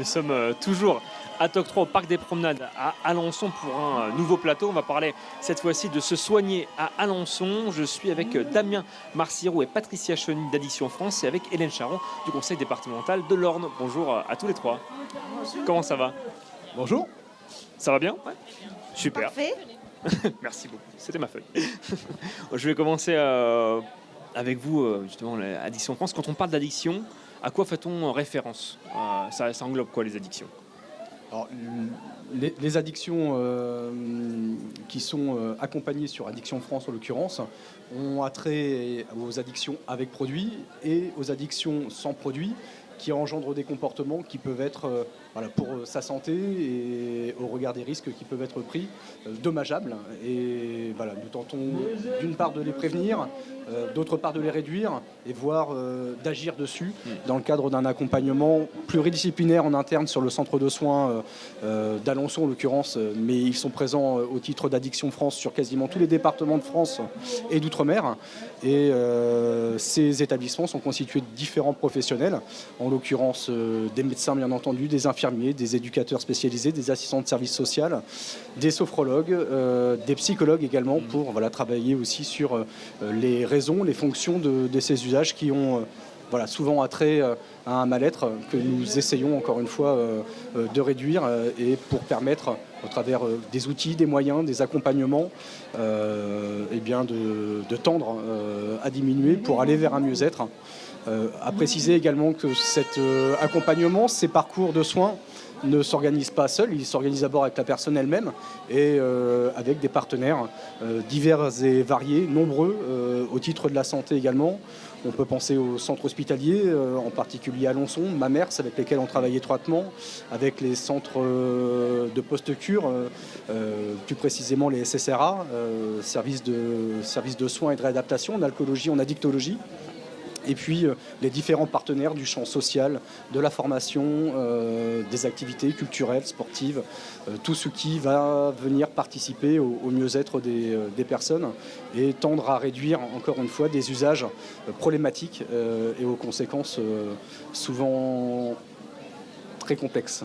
Nous sommes toujours à TOC 3 au Parc des Promenades à Alençon pour un nouveau plateau. On va parler cette fois-ci de se soigner à Alençon. Je suis avec Damien Marcirou et Patricia Cheny d'Addiction France et avec Hélène Charon du conseil départemental de l'Orne. Bonjour à tous les trois. Comment ça va? Bonjour. Ça va bien? Ouais. Super. Parfait. Merci beaucoup. C'était ma feuille. Je vais commencer avec vous, justement, l'Addiction France. Quand on parle d'addiction, à quoi fait-on référence? Ça englobe quoi, les addictions? Alors, les addictions qui sont accompagnées sur Addiction France en l'occurrence ont attrait aux addictions avec produits et aux addictions sans produits qui engendrent des comportements qui peuvent être pour sa santé et au regard des risques qui peuvent être pris dommageables. Et voilà, nous tentons d'une part de les prévenir, d'autre part de les réduire et voire d'agir dessus dans le cadre d'un accompagnement pluridisciplinaire en interne sur le centre de soins d'Alençon en l'occurrence, mais ils sont présents au titre d'Addiction France sur quasiment tous les départements de France et d'outre-mer. Et ces établissements sont constitués de différents professionnels, en l'occurrence des médecins bien entendu, des infirmiers, des éducateurs spécialisés, des assistants de services sociaux, des sophrologues, des psychologues également pour travailler aussi sur les raisons, les fonctions de ces usages qui ont souvent attrait à un mal-être que nous essayons encore une fois de réduire et pour permettre au travers des outils, des moyens, des accompagnements de tendre à diminuer pour aller vers un mieux-être. À préciser également que cet accompagnement, ces parcours de soins ne s'organisent pas seuls, ils s'organisent d'abord avec la personne elle-même et avec des partenaires divers et variés, nombreux, au titre de la santé également. On peut penser aux centres hospitaliers, en particulier à Alençon, Mamers, avec lesquels on travaille étroitement, avec les centres de post-cure, plus précisément les SSRA, services de soins et de réadaptation en alcoolologie, en addictologie. Et puis les différents partenaires du champ social, de la formation, des activités culturelles, sportives, tout ce qui va venir participer au mieux-être des personnes et tendre à réduire, encore une fois, des usages problématiques et aux conséquences souvent très complexes.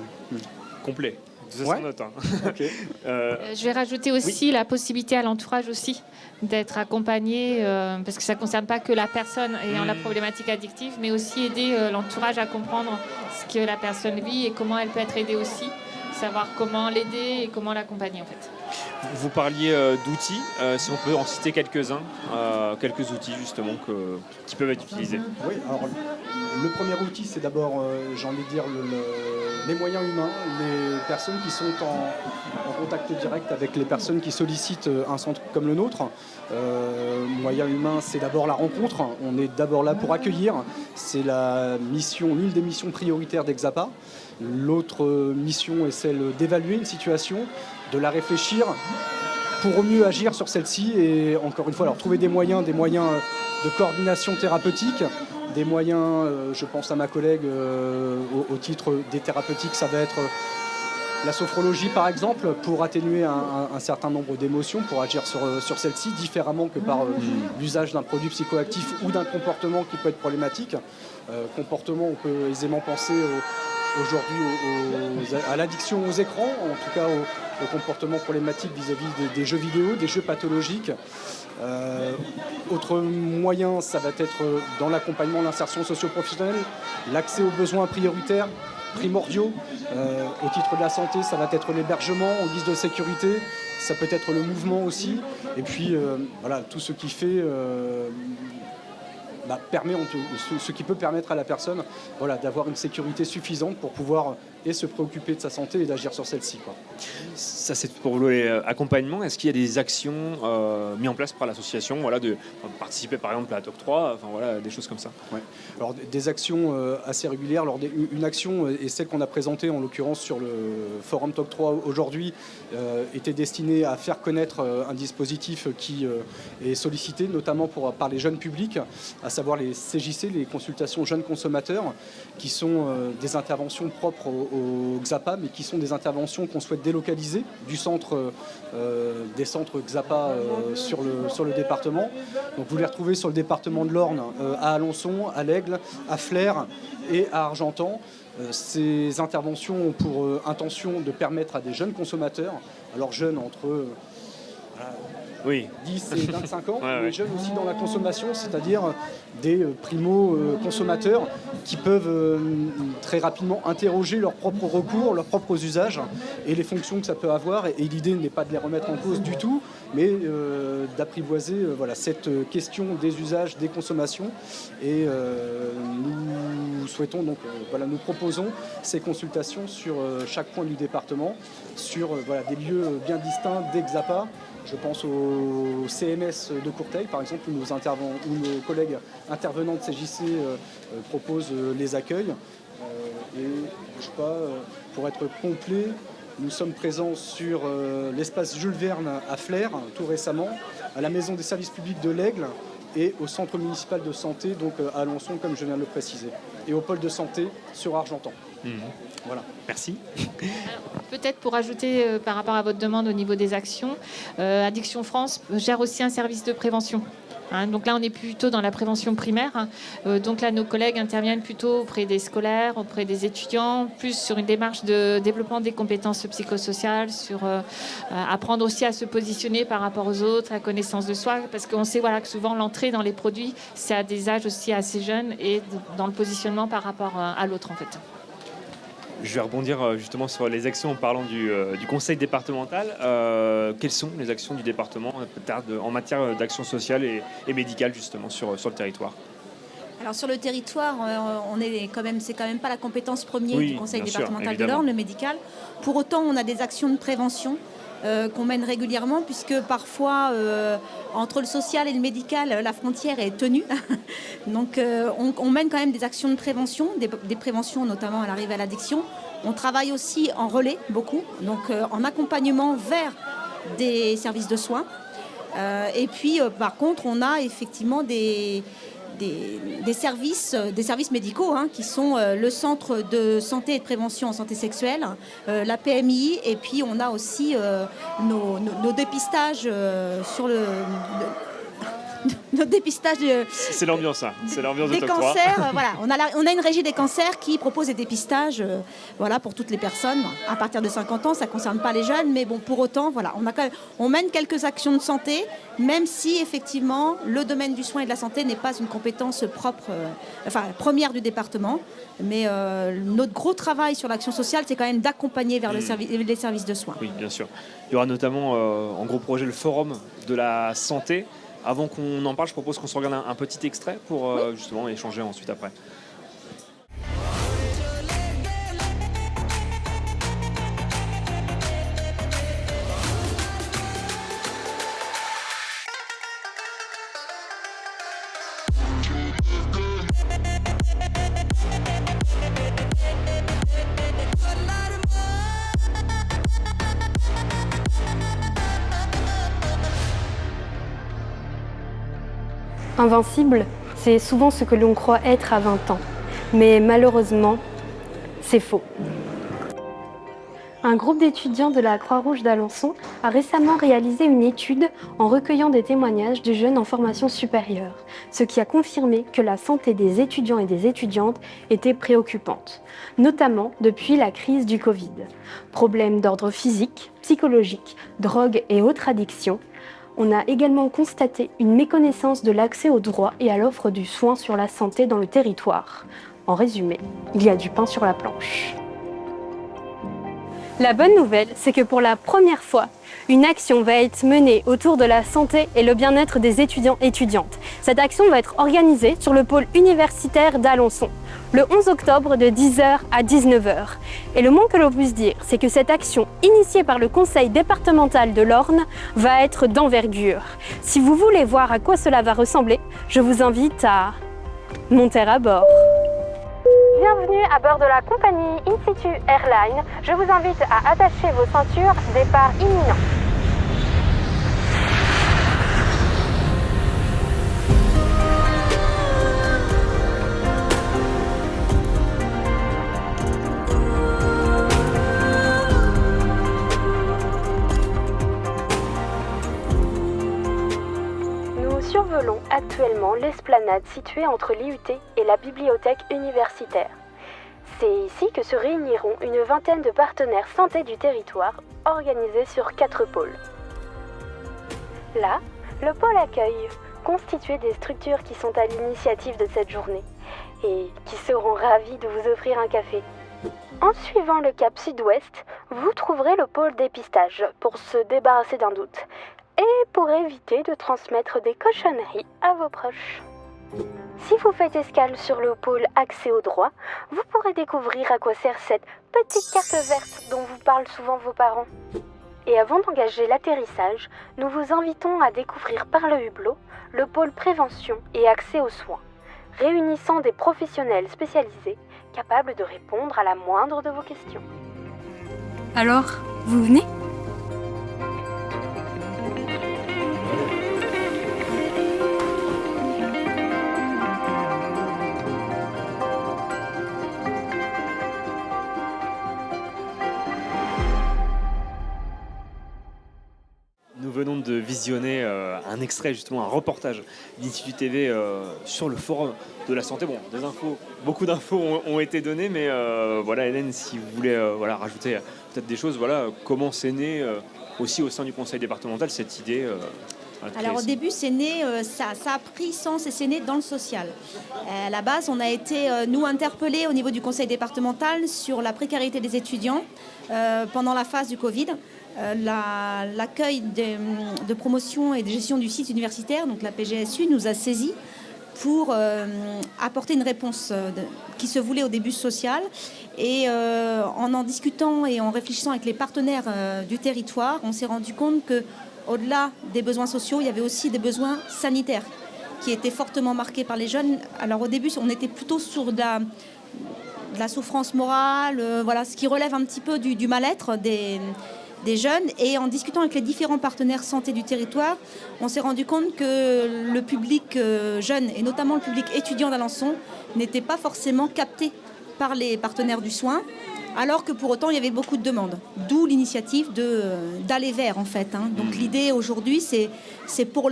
Complet. Ça ouais. note, hein. Okay. Je vais rajouter aussi la possibilité à l'entourage aussi d'être accompagné, parce que ça ne concerne pas que la personne ayant la problématique addictive, mais aussi aider l'entourage à comprendre ce que la personne vit et comment elle peut être aidée aussi, savoir comment l'aider et comment l'accompagner en fait. Vous parliez d'outils, si on peut en citer quelques-uns, quelques outils justement qui peuvent être utilisés. Oui, alors le premier outil c'est d'abord, j'ai envie de dire, les moyens humains, les personnes qui sont en contact direct avec les personnes qui sollicitent un centre comme le nôtre. Moyens humains, c'est d'abord la rencontre, on est d'abord là pour accueillir, c'est l'une des missions prioritaires d'Exapa. L'autre mission est celle d'évaluer une situation, de la réfléchir pour au mieux agir sur celle-ci et encore une fois trouver des moyens de coordination thérapeutique, des moyens, je pense à ma collègue au titre des thérapeutiques, ça va être la sophrologie par exemple, pour atténuer un certain nombre d'émotions, pour agir sur celle-ci différemment que par l'usage d'un produit psychoactif ou d'un comportement qui peut être problématique. Comportement, on peut aisément penser aujourd'hui à l'addiction aux écrans, en tout cas au comportement problématique vis-à-vis des jeux vidéo, des jeux pathologiques. Autre moyen, ça va être dans l'accompagnement, l'insertion socio-professionnelle, l'accès aux besoins prioritaires, primordiaux. Au titre de la santé, ça va être l'hébergement en guise de sécurité, ça peut être le mouvement aussi, et puis tout ce qui fait... ce qui peut permettre à la personne d'avoir une sécurité suffisante pour pouvoir se préoccuper de sa santé et d'agir sur celle-ci, quoi. Ça, c'est pour l'accompagnement. Est-ce qu'il y a des actions mises en place par l'association, de participer par exemple à TOC 3, des choses comme ça? Ouais. Alors des actions assez régulières. Alors, une action est celle qu'on a présentée en l'occurrence sur le forum TOC 3 aujourd'hui, était destinée à faire connaître un dispositif qui est sollicité notamment par les jeunes publics, à savoir les CJC, les consultations jeunes consommateurs, qui sont des interventions propres au XAPA, mais qui sont des interventions qu'on souhaite délocaliser du centre, des centres XAPA sur le département. Donc vous les retrouvez sur le département de l'Orne, à Alençon, à l'Aigle, à Flers et à Argentan. Ces interventions ont pour intention de permettre à des jeunes consommateurs, alors jeunes entre 10 et 25 ans, mais jeunes aussi dans la consommation, c'est-à-dire des primo-consommateurs qui peuvent très rapidement interroger leurs propres recours, leurs propres usages et les fonctions que ça peut avoir. Et l'idée n'est pas de les remettre en cause du tout, mais d'apprivoiser cette question des usages, des consommations. Et nous souhaitons donc, nous proposons ces consultations sur chaque point du département, sur des lieux bien distincts des XAPA. Je pense au CMS de Courteil, par exemple, où nos collègues intervenants de CJC proposent les accueils. Et je sais pas, pour être complet, nous sommes présents sur l'espace Jules Verne à Flers, tout récemment, à la Maison des services publics de l'Aigle et au Centre municipal de santé, donc à Alençon, comme je viens de le préciser, et au pôle de santé sur Argentan. Voilà. Merci. Alors, peut-être pour ajouter par rapport à votre demande au niveau des actions, Addiction France gère aussi un service de prévention. Donc là, on est plutôt dans la prévention primaire. Donc là, nos collègues interviennent plutôt auprès des scolaires, auprès des étudiants, plus sur une démarche de développement des compétences psychosociales, sur apprendre aussi à se positionner par rapport aux autres, la connaissance de soi, parce qu'on sait que souvent l'entrée dans les produits, c'est à des âges aussi assez jeunes et dans le positionnement par rapport à l'autre en fait. Je vais rebondir justement sur les actions en parlant du conseil départemental. Quelles sont les actions du département en matière d'action sociale et médicale justement sur le territoire ? Alors sur le territoire, c'est quand même pas la compétence première du conseil départemental de l'Orne, le médical. Pour autant, on a des actions de prévention qu'on mène régulièrement, puisque parfois, entre le social et le médical, la frontière est tenue. Donc, on mène quand même des actions de prévention, des préventions notamment à l'arrivée à l'addiction. On travaille aussi en relais, beaucoup, donc en accompagnement vers des services de soins. Et puis, par contre, on a effectivement des services médicaux qui sont le centre de santé et de prévention en santé sexuelle, la PMI, et puis on a aussi nos dépistages nos dépistages c'est l'ambiance, c'est l'ambiance des de cancers. On a une régie des cancers qui propose des dépistages pour toutes les personnes à partir de 50 ans. Ça ne concerne pas les jeunes, mais bon, pour autant, on mène quelques actions de santé, même si effectivement le domaine du soin et de la santé n'est pas une compétence première du département. Mais notre gros travail sur l'action sociale, c'est quand même d'accompagner vers les services de soins. Oui, bien sûr. Il y aura notamment en gros projet le forum de la santé. Avant qu'on en parle, je propose qu'on se regarde un petit extrait pour justement échanger ensuite après. Invincible, c'est souvent ce que l'on croit être à 20 ans. Mais malheureusement, c'est faux. Un groupe d'étudiants de la Croix-Rouge d'Alençon a récemment réalisé une étude en recueillant des témoignages de jeunes en formation supérieure, ce qui a confirmé que la santé des étudiants et des étudiantes était préoccupante, notamment depuis la crise du Covid. Problèmes d'ordre physique, psychologique, drogue et autres addictions. On a également constaté une méconnaissance de l'accès aux droits et à l'offre du soin sur la santé dans le territoire. En résumé, il y a du pain sur la planche. La bonne nouvelle, c'est que pour la première fois, une action va être menée autour de la santé et le bien-être des étudiants et étudiantes. Cette action va être organisée sur le pôle universitaire d'Alençon, le 11 octobre de 10h à 19h. Et le moins que l'on puisse dire, c'est que cette action, initiée par le conseil départemental de l'Orne, va être d'envergure. Si vous voulez voir à quoi cela va ressembler, je vous invite à monter à bord. Bienvenue à bord de la compagnie In-Situ Airlines. Je vous invite à attacher vos ceintures, départ imminent. isolons actuellement l'esplanade située entre l'IUT et la bibliothèque universitaire. C'est ici que se réuniront une vingtaine de partenaires santé du territoire, organisés sur 4 pôles. Là, le pôle accueil, constitué des structures qui sont à l'initiative de cette journée et qui seront ravis de vous offrir un café. En suivant le cap sud-ouest, vous trouverez le pôle dépistage pour se débarrasser d'un doute et pour éviter de transmettre des cochonneries à vos proches. Si vous faites escale sur le pôle accès au droit, vous pourrez découvrir à quoi sert cette petite carte verte dont vous parlent souvent vos parents. Et avant d'engager l'atterrissage, nous vous invitons à découvrir par le hublot le pôle prévention et accès aux soins, réunissant des professionnels spécialisés capables de répondre à la moindre de vos questions. Alors, vous venez ? Nous venons de visionner un extrait, justement, un reportage d'Institut TV sur le forum de la santé. Bon, beaucoup d'infos ont été données, mais voilà, Hélène, si vous voulez rajouter peut-être des choses, comment c'est né aussi au sein du conseil départemental cette idée Alors au début, c'est né, ça a pris sens et c'est né dans le social. À la base, on a été, nous, interpellés au niveau du conseil départemental sur la précarité des étudiants pendant la phase du Covid. L'accueil de promotion et de gestion du site universitaire, donc la PGSU, nous a saisis pour apporter une réponse qui se voulait au début sociale. Et en discutant et en réfléchissant avec les partenaires du territoire, on s'est rendu compte qu'au-delà des besoins sociaux, il y avait aussi des besoins sanitaires qui étaient fortement marqués par les jeunes. Alors au début, on était plutôt sur de la souffrance morale, ce qui relève un petit peu du mal-être des jeunes. Et en discutant avec les différents partenaires santé du territoire, on s'est rendu compte que le public jeune, et notamment le public étudiant d'Alençon, n'était pas forcément capté par les partenaires du soin, alors que pour autant il y avait beaucoup de demandes. D'où l'initiative d'aller vers, en fait. Donc l'idée aujourd'hui, c'est pour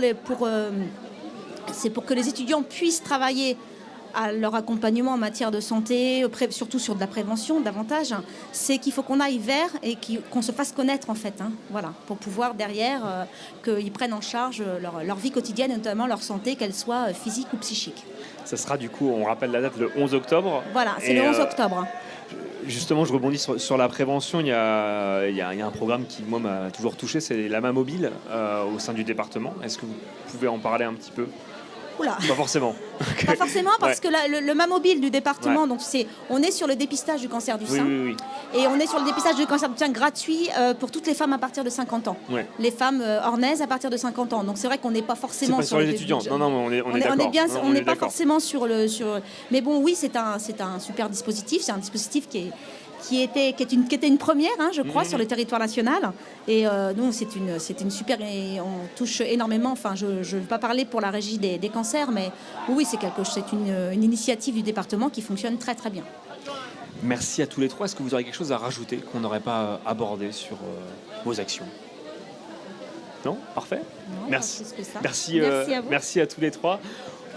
que les étudiants puissent travailler à leur accompagnement en matière de santé, surtout sur de la prévention davantage, c'est qu'il faut qu'on aille vers et qu'on se fasse connaître, en fait, pour pouvoir derrière qu'ils prennent en charge leur vie quotidienne, et notamment leur santé, qu'elle soit physique ou psychique. Ça sera du coup, on rappelle la date, le 11 octobre. Voilà, c'est le 11 octobre. Justement, je rebondis sur la prévention. Il y a un programme qui, moi, m'a toujours touché, c'est la main mobile au sein du département. Est-ce que vous pouvez en parler un petit peu ? Oula. Pas forcément. Pas forcément, parce que le MA mobile du département, donc on est sur le dépistage du cancer du sein. Oui. Et on est sur le dépistage du cancer du sein gratuit pour toutes les femmes à partir de 50 ans. Ouais. Les femmes ornaises à partir de 50 ans. Donc c'est vrai qu'on n'est pas forcément pas sur les étudiants. Non, on est d'accord. On n'est pas forcément sur le. Mais bon, oui, c'est un super dispositif. C'est un dispositif qui était une première, je crois, sur le territoire national. Et nous, c'est une super... Et on touche énormément. Enfin, je ne veux pas parler pour la régie des cancers, mais oui, c'est une initiative du département qui fonctionne très, très bien. Merci à tous les trois. Est-ce que vous aurez quelque chose à rajouter qu'on n'aurait pas abordé sur vos actions ? Non ? Parfait ? Non, merci. À vous. Merci à tous les trois.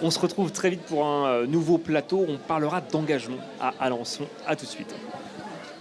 On se retrouve très vite pour un nouveau plateau. On parlera d'engagement à Alençon. À tout de suite.